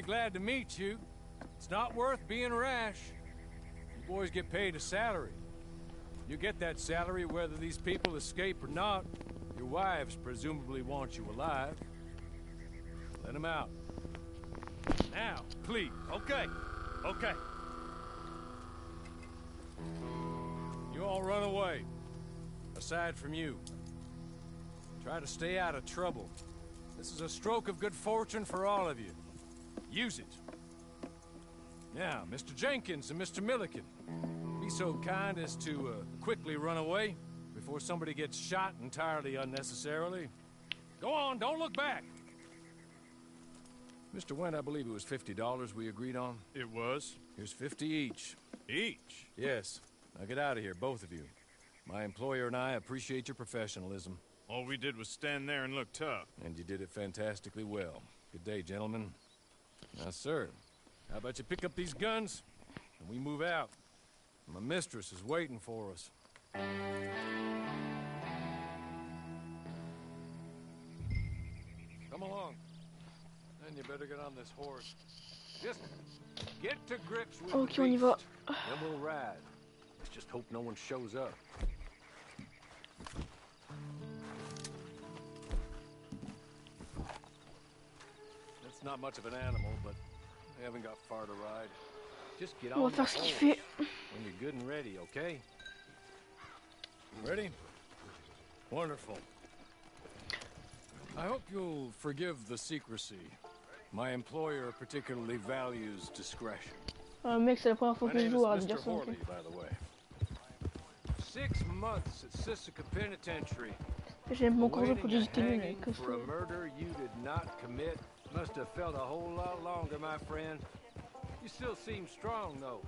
very glad to meet you. It's not worth being rash. You boys get paid a salary. You get that salary whether these people escape or not. Your wives presumably want you alive. Let them out. Now, please. Okay. Okay. You all run away. Aside from you. Try to stay out of trouble. This is a stroke of good fortune for all of you. Use it. Now, Mr. Jenkins and Mr. Milliken, be so kind as to quickly run away before somebody gets shot entirely unnecessarily. Go on, don't look back. Mr. Wendt, I believe it was $50 we agreed on. It was. Here's 50 each. Each? Yes. Now get out of here, both of you. My employer and I appreciate your professionalism. All we did was stand there and look tough. And you did it fantastically well. Good day, gentlemen. Now, sir, how about you pick up these guns and we move out? My mistress is waiting for us. Come along. Then you better get on this horse. Just get to grips with Ok, the on y va. beast. Then we'll ride. Let's just hope no one shows up. It's not much of an animal, but they haven't got far to ride. Just get On on va the faire ce qu'il horse fait. when you're good and ready, okay? Ready? Wonderful. I hope you'll forgive the secrecy. My employer particularly values discretion. Mec, c'est la première fois My que je name joue à is dire Mr. ça. Horley, by the way. 6 months at Sisika Penitentiary. J'aime mon corps pour Awaiting a digiter nul hanging avec for a murder you did not commit. Must have felt a whole lot longer, my friend. You still seem strong, though.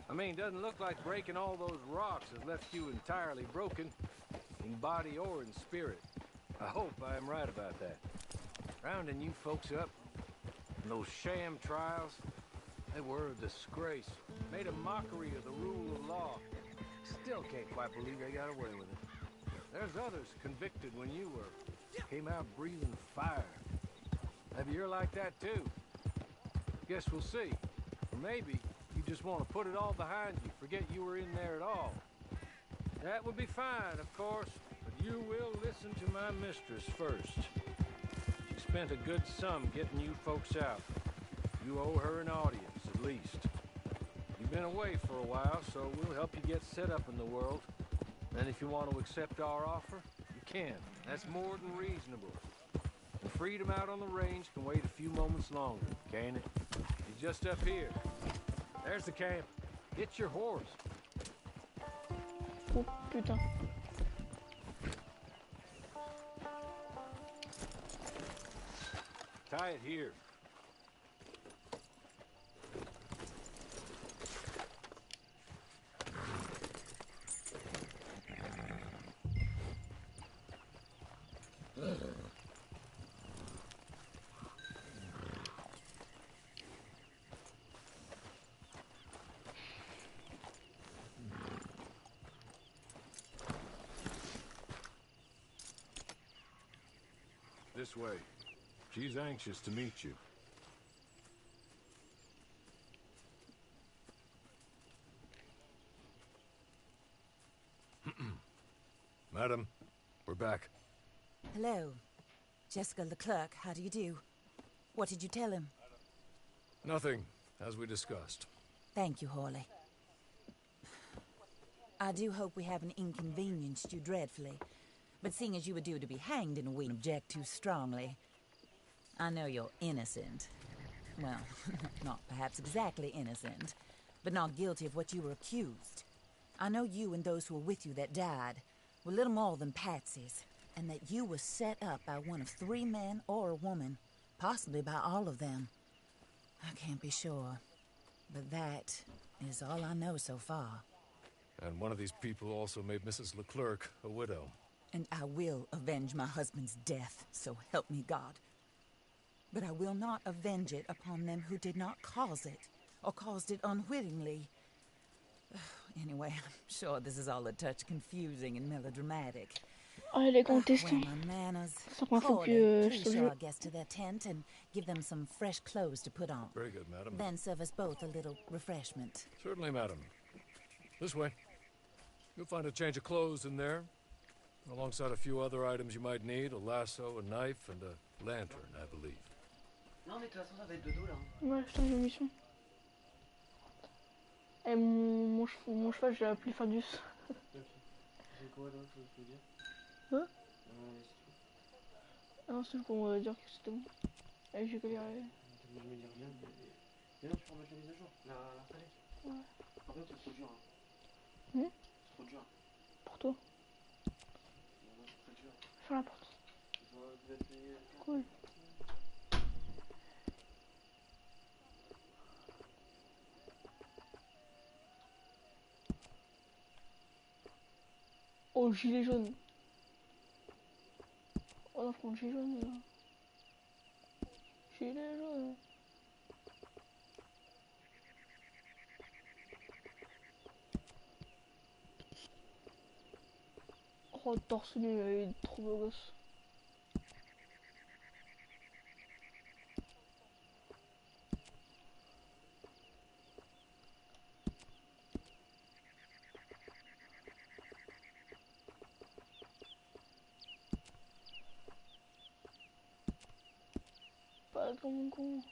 I mean, doesn't look like breaking all those rocks has left you entirely broken, in body or in spirit. I hope I am right about that. Rounding you folks up, and those sham trials, they were a disgrace. Made a mockery of the rule of law. Still can't quite believe they got away with it. There's others convicted when you were. Came out breathing fire. Maybe you're like that too. Guess we'll see. Or maybe you just want to put it all behind you, forget you were in there at all. That would be fine, of course, but you will listen to my mistress first. She spent a good sum getting you folks out. You owe her an audience, at least. You've been away for a while, so we'll help you get set up in the world. And if you want to accept our offer, you can. That's more than reasonable. The freedom out on the range can wait a few moments longer, can't it? It's just up here. There's the camp. Get your horse. Oh putain. Tie it here. This way. She's anxious to meet you. Madam, we're back. Hello. Jessica Leclerc, how do you do? What did you tell him? Nothing, as we discussed. Thank you, Hawley. I do hope we haven't inconvenienced you dreadfully, but seeing as you were due to be hanged in a week, object too strongly. I know you're innocent. Well, not perhaps exactly innocent, but not guilty of what you were accused. I know you and those who were with you that died were little more than patsies, and that you were set up by one of 3 men or a woman, possibly by all of them. I can't be sure, but that is all I know so far. And one of these people also made Mrs. Leclerc a widow. And I will avenge my husband's death, so help me God. But I will not avenge it upon them who did not cause it, or caused it unwittingly. Anyway, I'm sure this is all a touch confusing and melodramatic. Ah, les Where contestants. my manners? C'est la première fois Corley, que je please te show jeu. our guests to their tent and give them some fresh clothes to put on. Very good, madam. Then serve us both a little refreshment. Certainly, madam. This way. You'll find a change of clothes in there, alongside a few other items you might need, a lasso, a knife, and a lantern, I believe. Non, mais de toute façon, ça va être de dos là. Ouais, je t'en ai mission. Et mon cheval, je l'ai appelé Fardus. Ok. C'est quoi d'autre, je peux dire? Hein? C'est tout. Ah non, c'est pour dire que c'était bon. Et j'ai galéré. Je me dis rien, mais non, tu peux remettre la mise à jour, l'installer. Ouais. Par contre, c'est trop dur. Hein. C'est trop dur. Pour toi. Non, c'est très dur. Ferme la porte. Je vois que vous êtes payé. Cool. Oh, gilet jaune. Oh non, je prends le gilet jaune. Gilet jaune. Oh, torse nu, il est trop beau gosse. Pas comme mon con.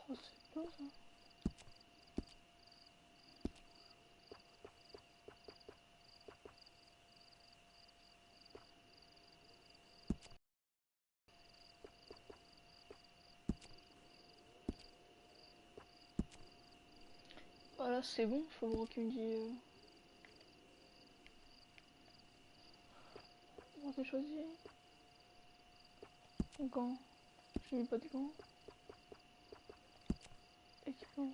Oh, c'est bien ça. Voilà, c'est bon, faut voir qu'il me dit. On va choisir. Gants. Je n'ai pas de gants. Équipement.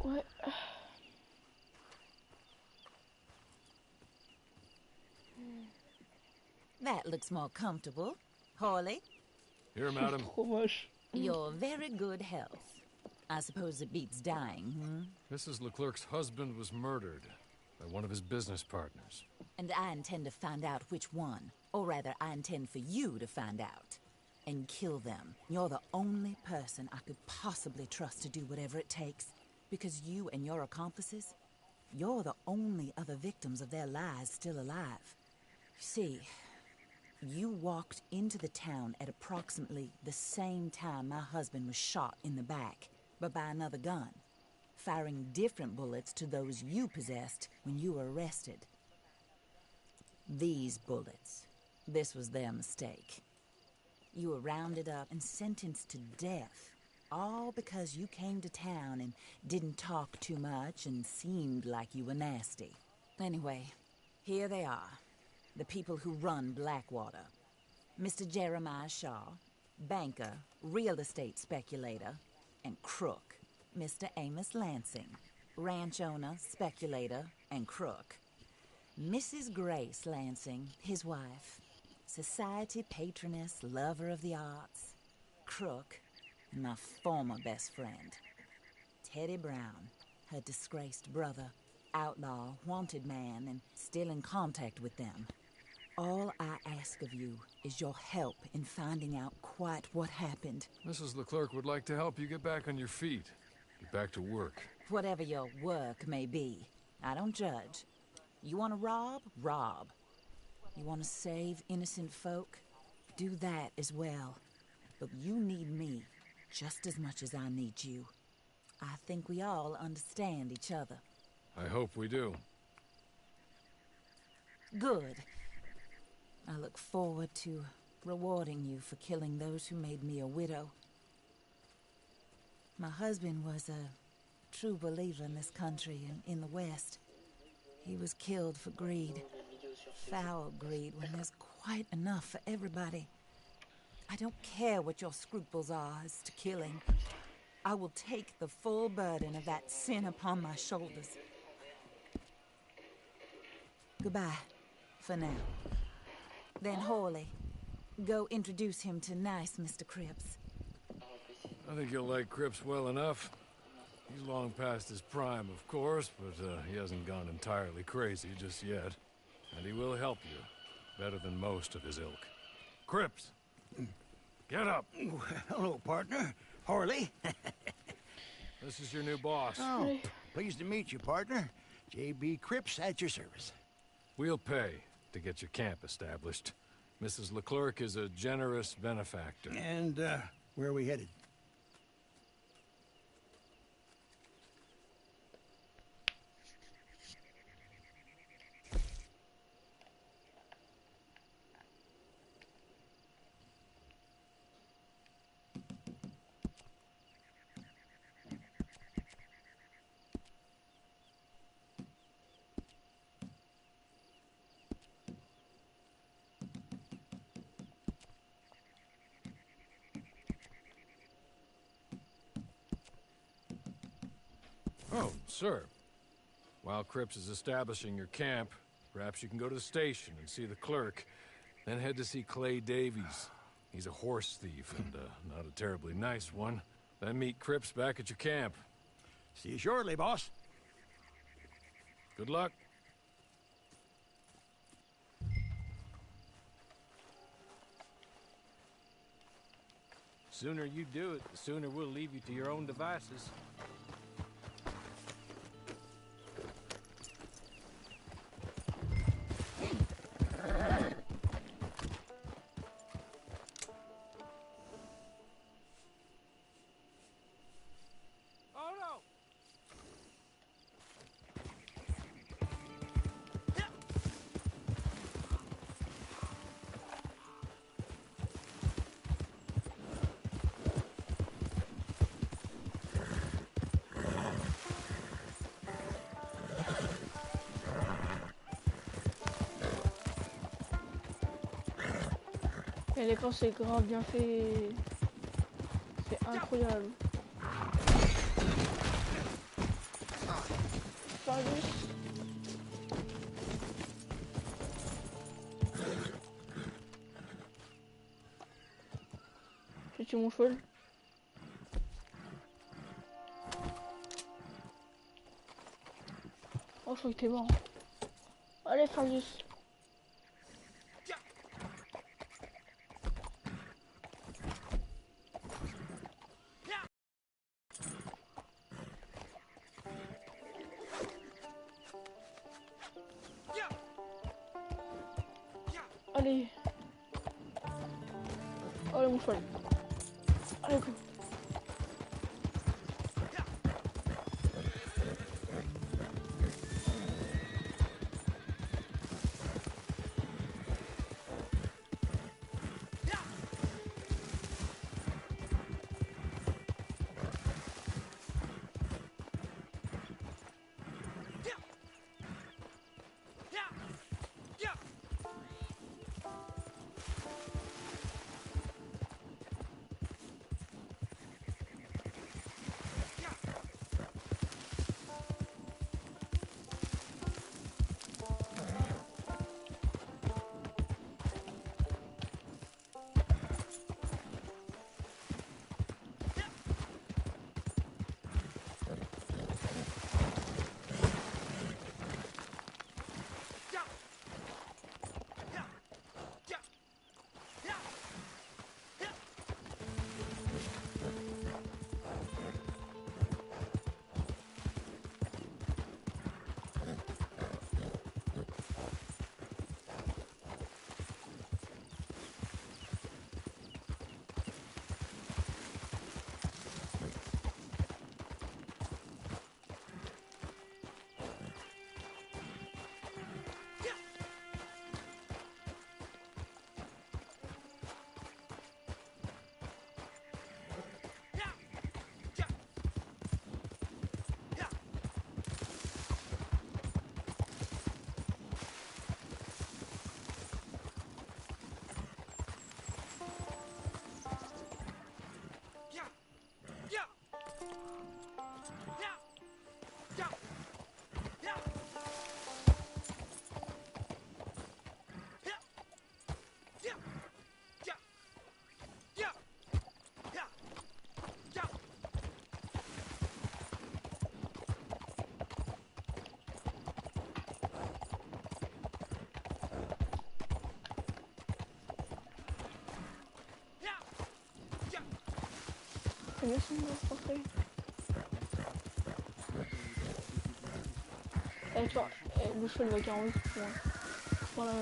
Ouais. That looks more comfortable. Hawley, Here, madam. Trop moche. you're very good health. I suppose it beats dying, Mrs. Leclerc's husband was murdered by one of his business partners. And I intend to find out which one. Or rather, I intend for you to find out. And kill them. You're the only person I could possibly trust to do whatever it takes. Because you and your accomplices, you're the only other victims of their lies still alive. See, you walked into the town at approximately the same time my husband was shot in the back, but by another gun, firing different bullets to those you possessed when you were arrested. These bullets, this was their mistake. You were rounded up and sentenced to death, all because you came to town and didn't talk too much and seemed like you were nasty. Anyway, here they are, the people who run Blackwater. Mr. Jeremiah Shaw, banker, real estate speculator, and crook. Mr. Amos Lansing, ranch owner, speculator, and crook. Mrs. Grace Lansing, his wife, society patroness, lover of the arts, crook, and my former best friend. Teddy Brown, her disgraced brother, outlaw, wanted man, and still in contact with them. All I ask of you is your help in finding out quite what happened. Mrs. Leclerc would like to help you get back on your feet. Get back to work. Whatever your work may be, I don't judge. You want to rob? Rob. You want to save innocent folk? Do that as well. But you need me just as much as I need you. I think we all understand each other. I hope we do. Good. I look forward to rewarding you for killing those who made me a widow My husband was a true believer in this country and in the West. He was killed for greed. Foul greed when there's quite enough for everybody. I don't care what your scruples are as to killing. I will take the full burden of that sin upon my shoulders. Goodbye, for now. Then Hawley, go introduce him to nice Mr. Cripps. I think you'll like Cripps well enough. He's long past his prime, of course, but he hasn't gone entirely crazy just yet. And he will help you, better than most of his ilk. Cripps! Get up! Hello, partner. Harley. This is your new boss. Oh, pleased to meet you, partner. J.B. Cripps at your service. We'll pay to get your camp established. Mrs. Leclerc is a generous benefactor. And, where are we headed? Oh, sir. While Cripps is establishing your camp, perhaps you can go to the station and see the clerk, then head to see Clay Davies. He's a horse thief, and not a terribly nice one. Then meet Cripps back at your camp. See you shortly, boss. Good luck. Sooner you do it, the sooner we'll leave you to your own devices. Et l'écran c'est grave bien fait. C'est incroyable. Farius. J'ai tué mon cheval. Oh, je crois que t'es mort. Allez, Farius. Allez. Allez, mon cheval. Allez, go. Merci, parfait. Eh, tu vois, le cheval va 40 pour moi. Voilà,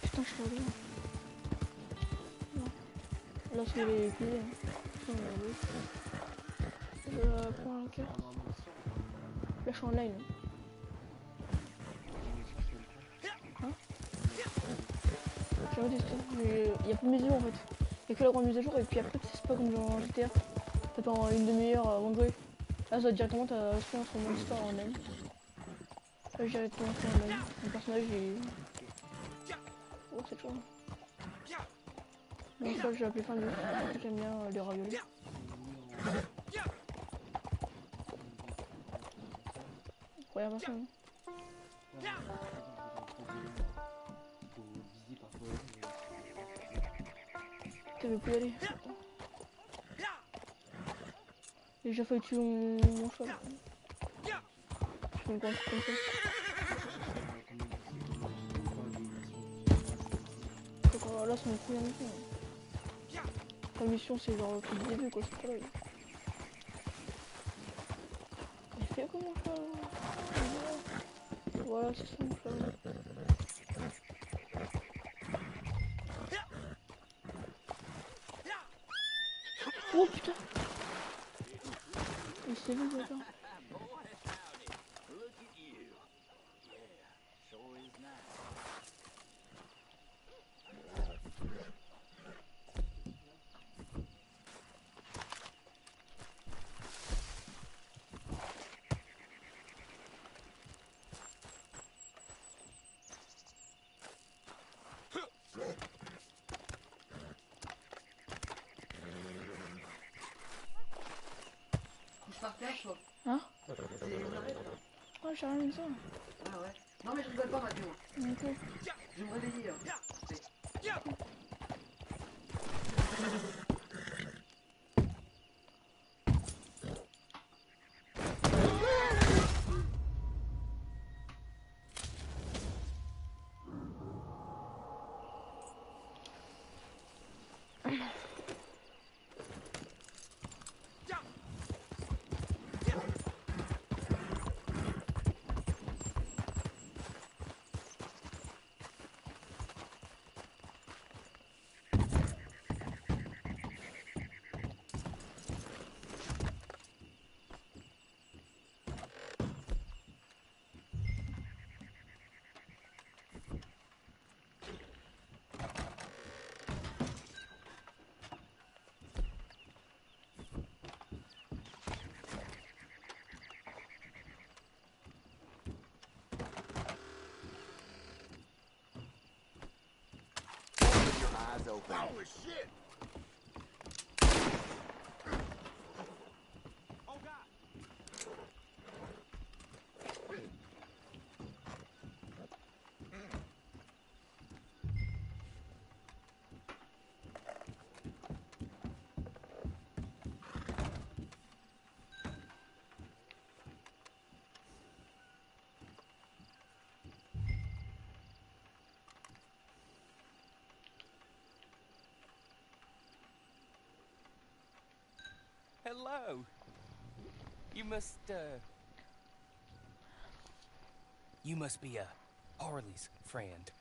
putain, je suis bien. Là, c'est les pieds. Je prends un cœur. Là, je suis en line. Hein? J'ai jamais testé, mais il y a plus de mise à jour en fait. Il y a que la grande mise à jour et puis après, c'est pas comme dans GTA. T'as pas une demi-heure avant de jouer. Là, ça directement, t'as soit sur mon histoire en line. Là, j'ai directement fait en line. Mon personnage est. Oh, c'est chaud. Donc, ça, j'ai appelé fin de vie. J'aime bien les raviolis. Première personne. Tu veux plus y aller. J'ai déjà failli tuer mon cheval. Je fais une grande truc comme ça. Donc, là, c'est mon première mission. La mission, c'est genre tout le début, quoi. C'est pas là. Il fait comment mon cheval? Voilà, c'est ça mon cheval. Oh putain! Il s'est vu, d'accord. Par terre, toi. Hein? C'est les arrêts, là. Ah, j'ai rien dit ça. Ah ouais. Non, mais je rigole pas, Mathieu. Ok. Je vais me réveiller, là. Eyes open. Holy shit! Oh God! Hello. You must be Harley's friend.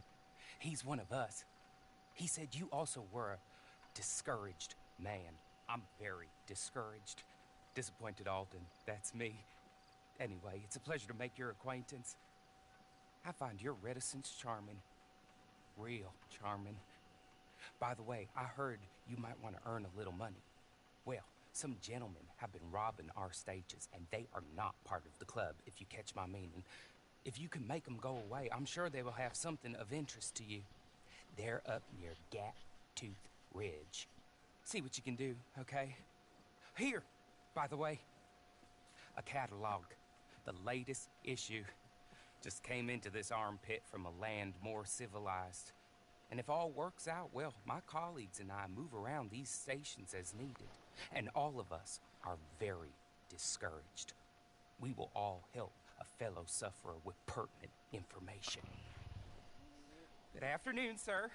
He's one of us. He said you also were a discouraged man. I'm very discouraged. Disappointed Alden, that's me. Anyway, it's a pleasure to make your acquaintance. I find your reticence charming. Real charming. By the way, I heard you might want to earn a little money. Well, some gentlemen have been robbing our stages, and they are not part of the club, if you catch my meaning. If you can make them go away, I'm sure they will have something of interest to you. They're up near Gat-Tooth Ridge. See what you can do, okay? Here, by the way, a catalog. The latest issue. Just came into this armpit from a land more civilized. And if all works out, well, my colleagues and I move around these stations as needed. And all of us are very discouraged. We will all help a fellow sufferer with pertinent information. Good afternoon, sir.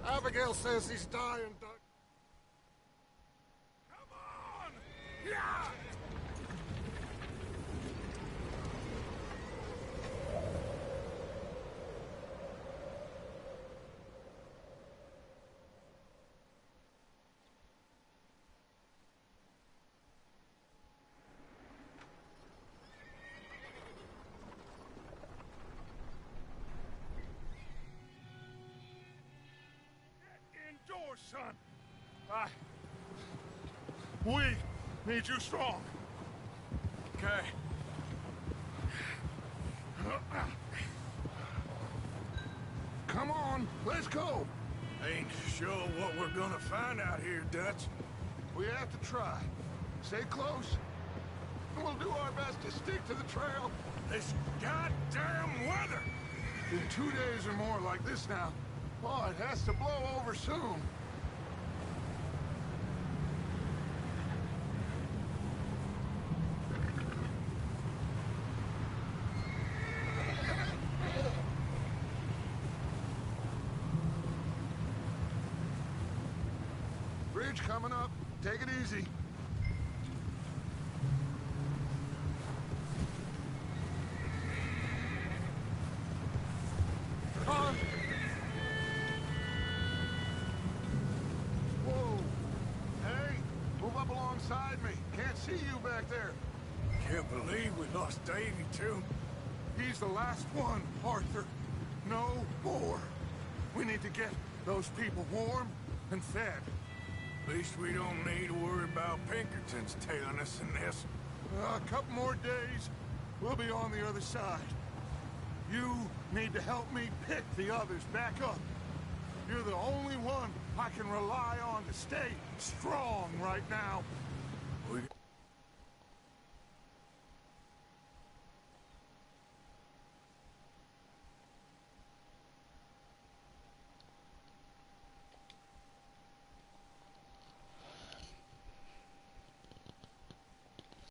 Abigail says he's dying, Doc. Come on! Yeah! Indoors, son. We need you strong. Okay. Come on, let's go. Ain't sure what we're gonna find out here, Dutch. We have to try. Stay close. And we'll do our best to stick to the trail. This goddamn weather! In 2 days or more like this now, oh, it has to blow over soon. Bridge coming up. Take it easy. Whoa. Hey, move up alongside me. Can't see you back there. Can't believe we lost Davy, too. He's the last one, Arthur. No more. We need to get those people warm and fed. At least we don't need to worry about Pinkertons tailing us in this. A couple more days, we'll be on the other side. You need to help me pick the others back up. You're the only one I can rely on to stay strong right now. We